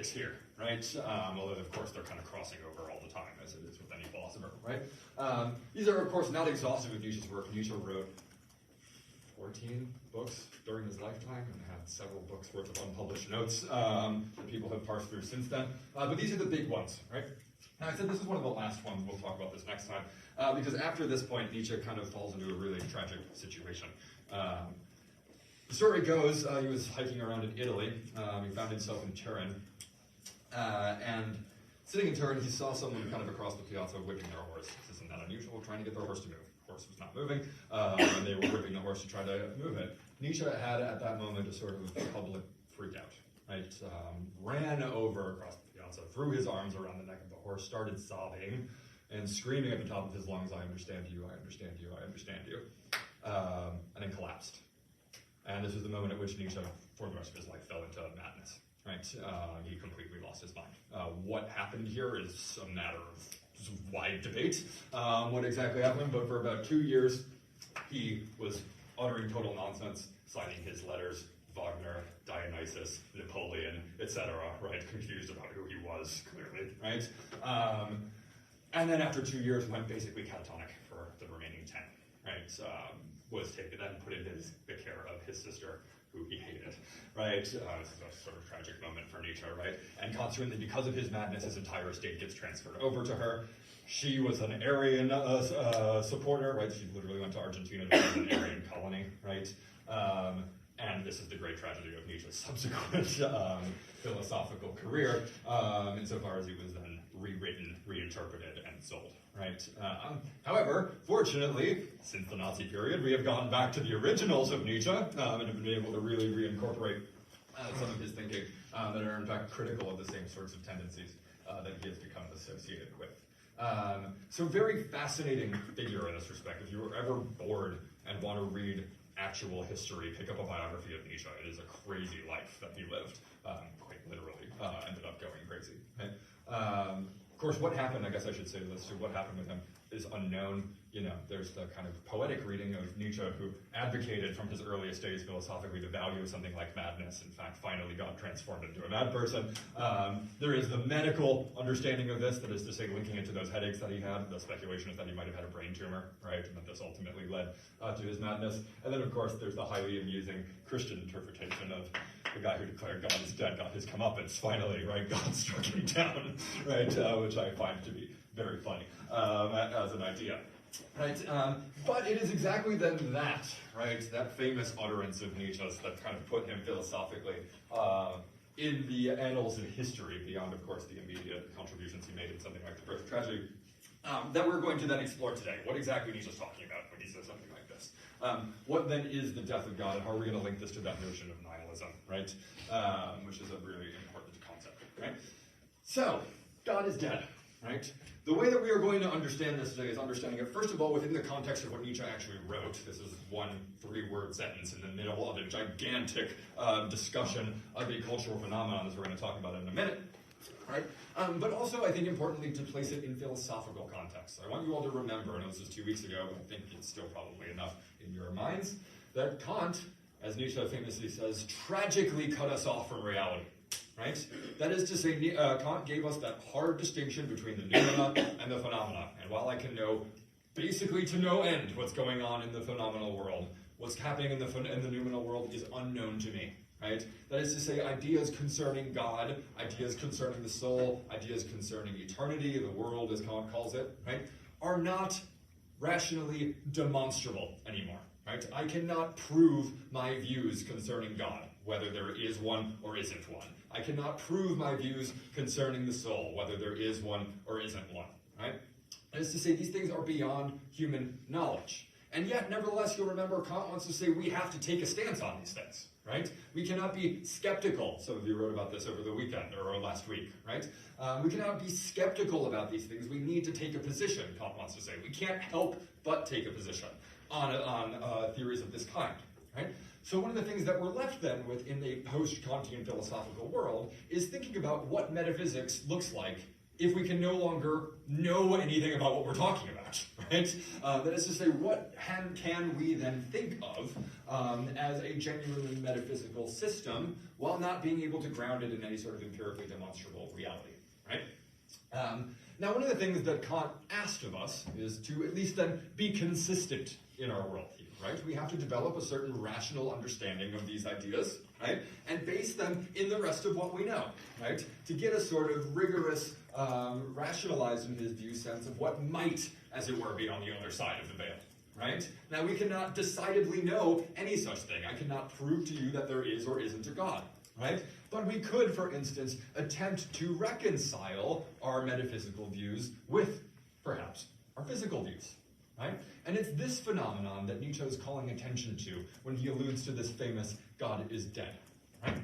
dialectics here, right? Although, of course, they're kind of crossing over all the time, as it is with any philosopher, right? These are, of course, not exhaustive of Nietzsche's work. Nietzsche wrote 14 books during his lifetime and had several books worth of unpublished notes that people have parsed through since then. But these are the big ones, right? And I said this is one of the last ones. We'll talk about this next time. Because after this point, Nietzsche kind of falls into a really tragic situation. The story goes, he was hiking around in Italy. He found himself in Turin. And sitting in Turin, he saw someone kind of across the piazza whipping their horse. This isn't that unusual, trying to get their horse to move. The horse was not moving, and they were whipping the horse to try to move it. Nietzsche had, at that moment, a sort of public freak out, right? Ran over across the piazza, threw his arms around the neck of the horse, started sobbing, and screaming at the top of his lungs, "I understand you, I understand you, I understand you," and then collapsed. And this was the moment at which Nietzsche, for the rest of his life, fell into madness, right? He completely lost his mind. What happened here is a matter of wide debate, what exactly happened, but for about 2 years, he was uttering total nonsense, citing his letters, Wagner, Dionysus, Napoleon, etc., right? Confused about who he was, clearly, right? And then after 2 years, went basically catatonic for the remaining 10, right? Was taken then put into the care of his sister, who he hated, right? This is a sort of tragic moment for Nietzsche, right? And consequently, because of his madness, his entire estate gets transferred over to her. She was an Aryan supporter, right? She literally went to Argentina to be an Aryan colony, right? And this is the great tragedy of Nietzsche's subsequent philosophical career, insofar as he was then rewritten, reinterpreted, and sold, right? However, fortunately, since the Nazi period, we have gone back to the originals of Nietzsche and have been able to really reincorporate some of his thinking that are in fact critical of the same sorts of tendencies that he has become associated with. So very fascinating figure in this respect. If you were ever bored and want to read actual history, pick up a biography of Nietzsche. It is a crazy life that he lived, quite literally, ended up going crazy. Okay? Of course, what happened, I guess I should say this too, what happened with him is unknown. You know, there's the kind of poetic reading of Nietzsche who advocated from his earliest days philosophically the value of something like madness. In fact, finally got transformed into a mad person. There is the medical understanding of this, that is to say, linking it to those headaches that he had. The speculation is that he might have had a brain tumor, right? And that this ultimately led to his madness. And then, of course, there's the highly amusing Christian interpretation of the guy who declared God is dead got his comeuppance, finally, right? God struck him down, right? Which I find to be very funny as an idea. Right, but it is exactly then that, right, that famous utterance of Nietzsche's that kind of put him philosophically in the annals of history, beyond, of course, the immediate contributions he made in something like The Birth of Tragedy, that we're going to then explore today. What exactly Nietzsche's talking about when he says something like this? What then is the death of God, and how are we going to link this to that notion of nihilism, right? Which is a really important concept, right? So, God is dead, right? The way that we are going to understand this today is understanding it, first of all, within the context of what Nietzsche actually wrote. This is one 3-word sentence in the middle of a gigantic discussion of a cultural phenomenon, as we're going to talk about in a minute. Right? But also, I think, importantly, to place it in philosophical context. I want you all to remember, I know this was 2 weeks ago, but I think it's still probably enough in your minds, that Kant, as Nietzsche famously says, tragically cut us off from reality. Right? That is to say, Kant gave us that hard distinction between the noumena and the phenomena. And while I can know, basically to no end, what's going on in the phenomenal world, what's happening in the noumenal world is unknown to me. Right? That is to say, ideas concerning God, ideas concerning the soul, ideas concerning eternity, the world as Kant calls it, right, are not rationally demonstrable anymore. Right? I cannot prove my views concerning God, whether there is one or isn't one. I cannot prove my views concerning the soul, whether there is one or isn't one. Right? That is to say, these things are beyond human knowledge. And yet, nevertheless, you'll remember Kant wants to say we have to take a stance on these things. Right? We cannot be skeptical. Some of you wrote about this over the weekend or last week, right? We cannot be skeptical about these things. We need to take a position, Kant wants to say. We can't help but take a position on theories of this kind, right? So one of the things that we're left then with in a post-Kantian philosophical world is thinking about what metaphysics looks like if we can no longer know anything about what we're talking about, right? That is to say, what can we then think of as a genuinely metaphysical system while not being able to ground it in any sort of empirically demonstrable reality, right? Now, one of the things that Kant asked of us is to at least then be consistent in our worldview, right? We have to develop a certain rational understanding of these ideas, right? And base them in the rest of what we know, right? To get a sort of rigorous, rationalized, in his view, sense of what might, as it were, be on the other side of the veil, right? Now, we cannot decidedly know any such thing. I cannot prove to you that there is or isn't a God, right? But we could, for instance, attempt to reconcile our metaphysical views with, perhaps, our physical views, right? And it's this phenomenon that Nietzsche is calling attention to when he alludes to this famous God is dead, right?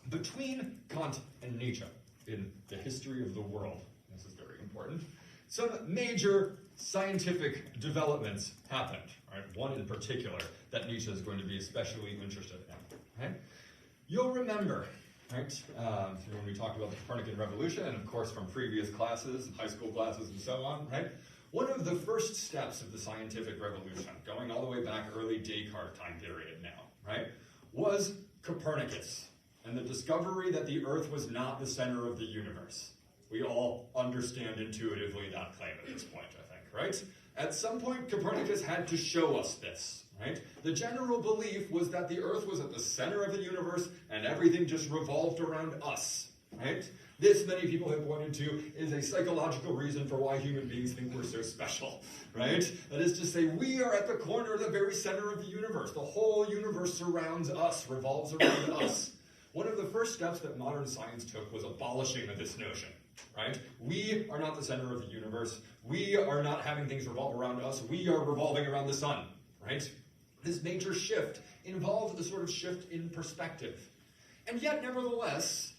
Between Kant and Nietzsche, in the history of the world, this is very important, some major scientific developments happened, right? One in particular that Nietzsche is going to be especially interested in, right? You'll remember, right, when we talked about the Copernican revolution, and of course from previous classes, high school classes and so on, right? One of the first steps of the scientific revolution, going all the way back early Descartes time period now, right, was Copernicus and the discovery that the Earth was not the center of the universe. We all understand intuitively that claim at this point, I think, right? At some point, Copernicus had to show us this, right? The general belief was that the Earth was at the center of the universe and everything just revolved around us, right? This, many people have pointed to, is a psychological reason for why human beings think we're so special, right? That is to say, we are at the corner, the very center of the universe. The whole universe surrounds us, revolves around us. One of the first steps that modern science took was abolishing this notion, right? We are not the center of the universe. We are not having things revolve around us. We are revolving around the sun, right? This major shift involves a sort of shift in perspective. And yet, nevertheless,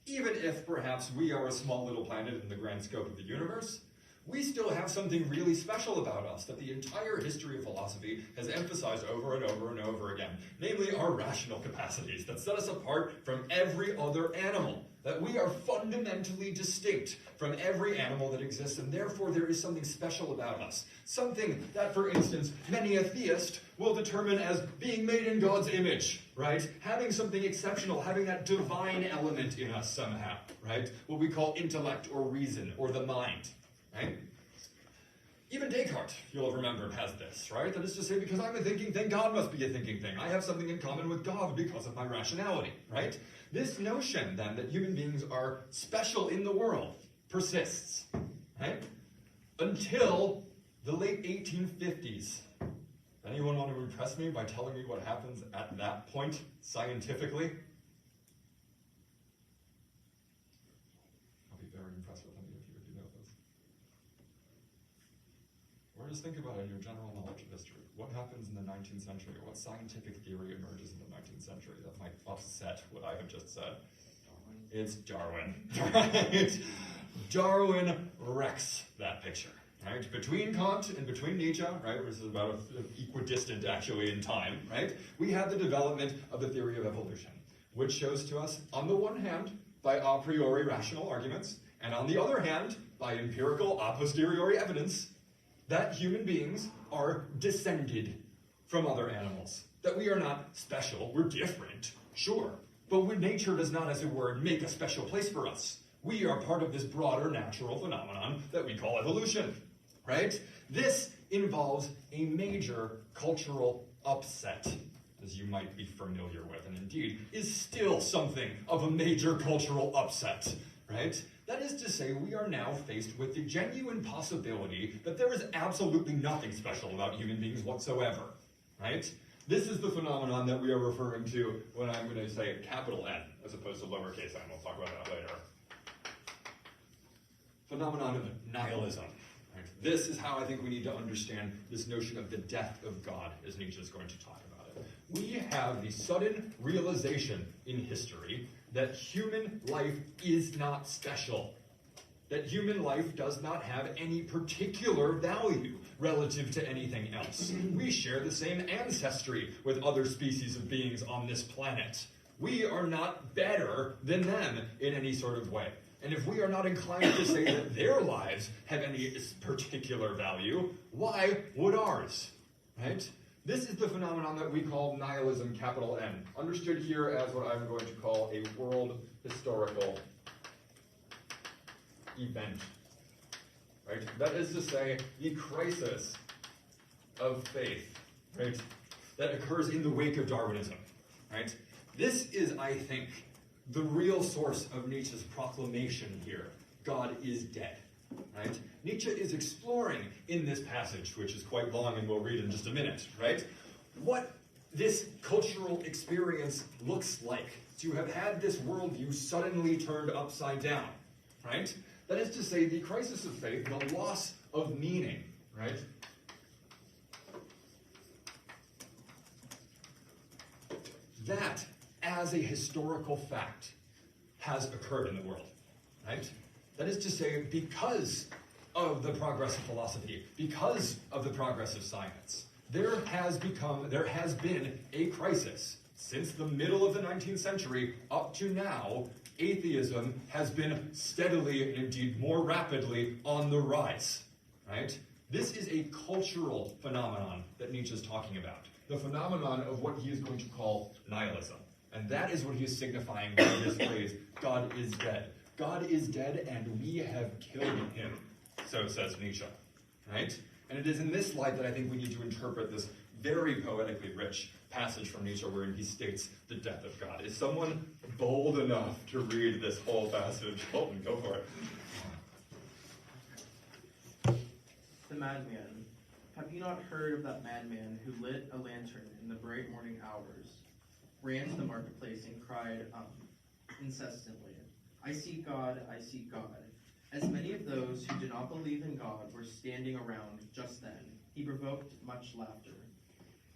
even if perhaps we are a small little planet in the grand scope of the universe, we still have something really special about us that the entire history of philosophy has emphasized over and over and over again, namely our rational capacities that set us apart from every other animal, that we are fundamentally distinct from every animal that exists, and therefore there is something special about us. Something that, for instance, many a theist will determine as being made in God's image, right? Having something exceptional, having that divine element in us somehow, right? What we call intellect or reason or the mind, right? Even Descartes, you'll remember, has this, right? That is to say, because I'm a thinking thing, God must be a thinking thing. I have something in common with God because of my rationality, right? This notion, then, that human beings are special in the world persists, right? Until the late 1850s. Anyone want to impress me by telling me what happens at that point, scientifically? I'll be very impressed with any of you if you know this. Or just think about it in your general knowledge of history. What happens in the 19th century? What scientific theory emerges in the 19th century that might upset what I have just said? Darwin. It's Darwin, right? Darwin wrecks that picture, right? Between Kant and between Nietzsche, right, which is about equidistant actually in time, right? We have the development of the theory of evolution, which shows to us, on the one hand, by a priori rational arguments, and on the other hand, by empirical a posteriori evidence, that human beings are descended from other animals. That we are not special, we're different, sure, but when nature does not, as it were, make a special place for us. We are part of this broader natural phenomenon that we call evolution, right? This involves a major cultural upset, as you might be familiar with, and indeed is still something of a major cultural upset, right? That is to say, we are now faced with the genuine possibility that there is absolutely nothing special about human beings whatsoever, right? This is the phenomenon that we are referring to when I'm going to say capital N, as opposed to lowercase n. We'll talk about that later. Phenomenon of nihilism. Right? This is how I think we need to understand this notion of the death of God, as Nietzsche is going to talk about it. We have the sudden realization in history that human life is not special. That human life does not have any particular value relative to anything else. We share the same ancestry with other species of beings on this planet. We are not better than them in any sort of way. And if we are not inclined to say that their lives have any particular value, why would ours? Right? This is the phenomenon that we call nihilism, capital N, understood here as what I'm going to call a world historical event. Right? That is to say, the crisis of faith, right, that occurs in the wake of Darwinism. Right? This is, I think, the real source of Nietzsche's proclamation here. God is dead. Right? Nietzsche is exploring in this passage, which is quite long and we'll read in just a minute, right, what this cultural experience looks like to have had this worldview suddenly turned upside down, right? That is to say, the crisis of faith, the loss of meaning, right? That, as a historical fact, has occurred in the world, right? That is to say, because of the progress of philosophy, because of the progress of science, there has been a crisis. Since the middle of the 19th century up to now, atheism has been steadily and indeed more rapidly on the rise, right? This is a cultural phenomenon that Nietzsche is talking about, the phenomenon of what he is going to call nihilism. And that is what he is signifying by this phrase, God is dead. God is dead and we have killed him, so says Nietzsche, right? And it is in this light that I think we need to interpret this very poetically rich passage from Nietzsche wherein he states the death of God. Is someone bold enough to read this whole passage? Colton, go for it. The madman. Have you not heard of that madman who lit a lantern in the bright morning hours, ran to the marketplace and cried incessantly, I seek God, I seek God. As many of those who did not believe in God were standing around just then, he provoked much laughter.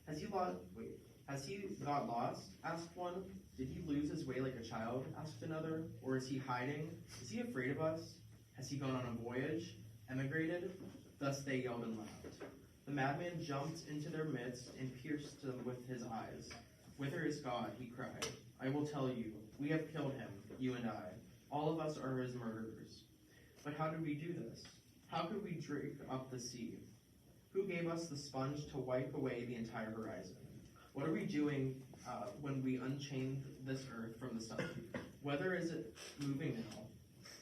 Has he got lost? Asked one. Did he lose his way like a child? Asked another. Or is he hiding? Is he afraid of us? Has he gone on a voyage? Emigrated? Thus they yelled and laughed. The madman jumped into their midst and pierced them with his eyes. Whither is God? He cried. I will tell you. We have killed him, you and I. All of us are his murderers. But how did we do this? How could we drink up the sea? Who gave us the sponge to wipe away the entire horizon? What are we doing when we unchained this earth from the sun? Whither is it moving now?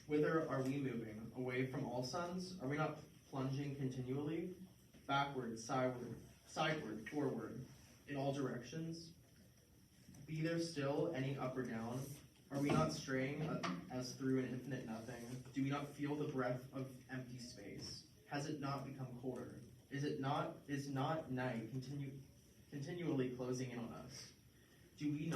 Whither are we moving? Away from all suns? Are we not plunging continually? Backward, sideward, forward, in all directions? Be there still any up or down? Are we not straying as through an infinite nothing? Do we not feel the breath of empty space? Has it not become colder? Is not night continually closing in on us? Do we not